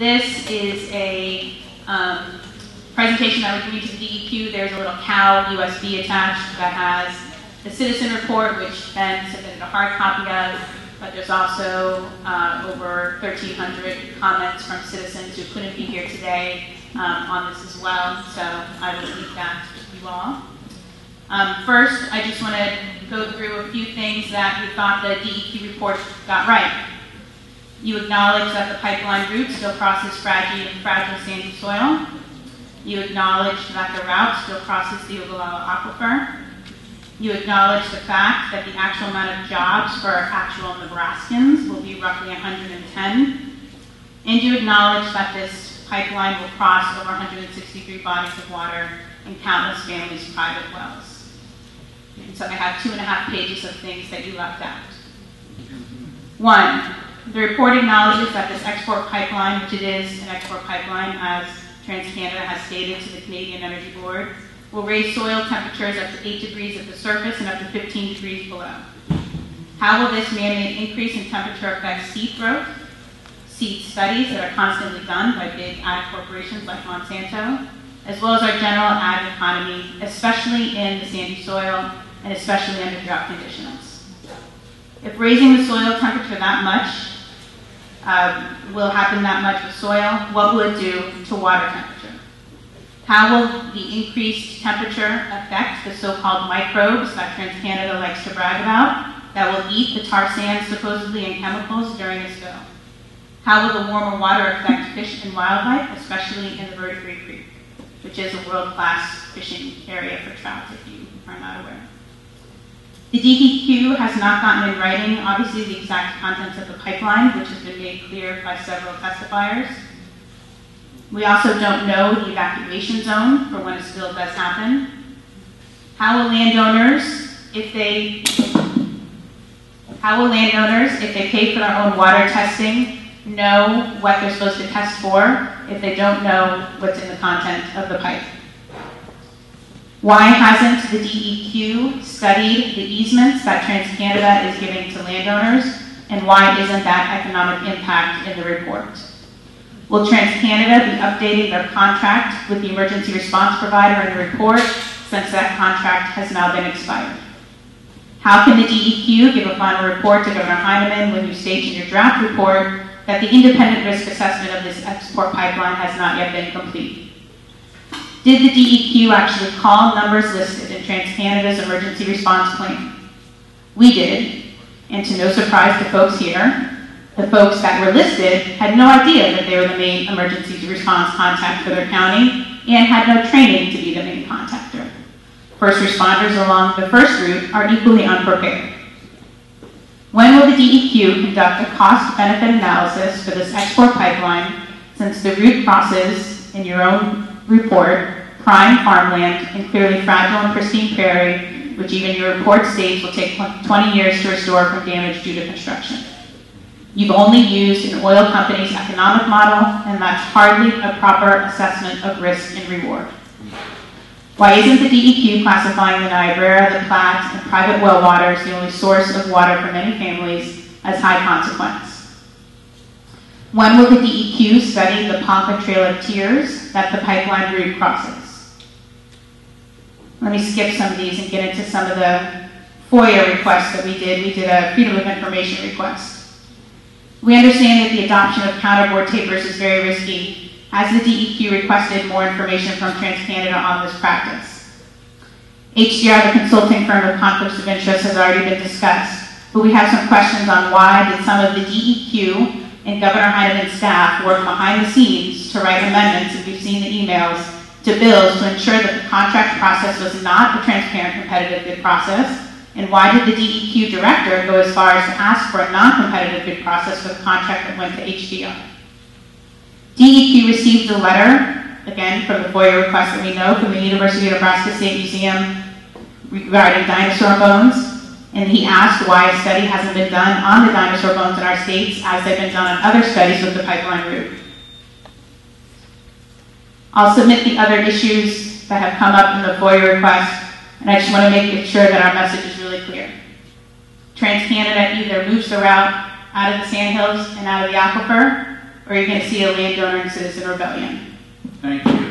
This is a presentation that we're giving to the DEQ. There's a little cow USB attached that has the citizen report, which Ben submitted a hard copy of, but there's also over 1,300 comments from citizens who couldn't be here today on this as well, so I will leave that to you all. First, I just want to go through a few things that we thought the DEQ report got right. You acknowledge that the pipeline route still crosses fragile sandy soil. You acknowledge that the route still crosses the Ogallala Aquifer. You acknowledge the fact that the actual amount of jobs for actual Nebraskans will be roughly 110. And you acknowledge that this pipeline will cross over 163 bodies of water and countless families' private wells. And so I have 2.5 pages of things that you left out. 1, the report acknowledges that this export pipeline, which it is an export pipeline as TransCanada has stated to the Canadian Energy Board, will raise soil temperatures up to 8 degrees at the surface and up to 15 degrees below. How will this man-made increase in temperature affect seed growth? Seed studies that are constantly done by big ag corporations like Monsanto, as well as our general ag economy, especially in the sandy soil and especially under drought conditions. If raising the soil temperature that much will happen that much with soil, what will it do to water temperature? How will the increased temperature affect the so-called microbes that TransCanada likes to brag about that will eat the tar sands supposedly and chemicals during a spill? How will the warmer water affect fish and wildlife, especially in the Verdigris Creek, which is a world-class fishing area for trout, if you are not aware? The DEQ has not gotten in writing, obviously, the exact contents of the pipeline, which has been made clear by several testifiers. We also don't know the evacuation zone for when a spill does happen. How will landowners, if they pay for their own water testing, know what they're supposed to test for if they don't know what's in the content of the pipe? Why hasn't the DEQ studied the easements that TransCanada is giving to landowners, and why isn't that economic impact in the report? Will TransCanada be updating their contract with the emergency response provider in the report since that contract has now been expired? How can the DEQ give a final report to Governor Heinemann when you state in your draft report that the independent risk assessment of this export pipeline has not yet been complete? Did the DEQ actually call numbers listed in TransCanada's emergency response plan? We did, and to no surprise to folks here, the folks that were listed had no idea that they were the main emergency response contact for their county and had no training to be the main contactor. First responders along the first route are equally unprepared. When will the DEQ conduct a cost-benefit analysis for this export pipeline, since the route crosses, in your own report, prime farmland and clearly fragile and pristine prairie, which even your report states will take 20 years to restore from damage due to construction? You've only used an oil company's economic model, and that's hardly a proper assessment of risk and reward. Why isn't the DEQ classifying the Niobrara, the Platte, and private well waters, the only source of water for many families, as high consequence? When will the DEQ study the Ponca Trail of Tears that the pipeline route crosses? Let me skip some of these and get into some of the FOIA requests that we did. We did a Freedom of Information request. We understand that the adoption of counterboard tapers is very risky. Has the DEQ requested more information from TransCanada on this practice? HDR, the consulting firm of conflicts of interest, has already been discussed, but we have some questions on why did some of the DEQ and Governor Heinemann's staff work behind the scenes to write amendments, and we've seen the emails, to bills to ensure that the contract process was not a transparent competitive bid process. And why did the DEQ director go as far as to ask for a non-competitive bid process for the contract that went to HDR? DEQ received a letter, again, from the FOIA request that we know, from the University of Nebraska State Museum regarding dinosaur bones, and he asked why a study hasn't been done on the dinosaur bones in our states as they've been done on other studies with the pipeline route. I'll submit the other issues that have come up in the FOIA request, and I just want to make sure that our message is really clear. TransCanada either moves the route out of the sandhills and out of the aquifer, or you're going to see a landowner and citizen rebellion. Thank you.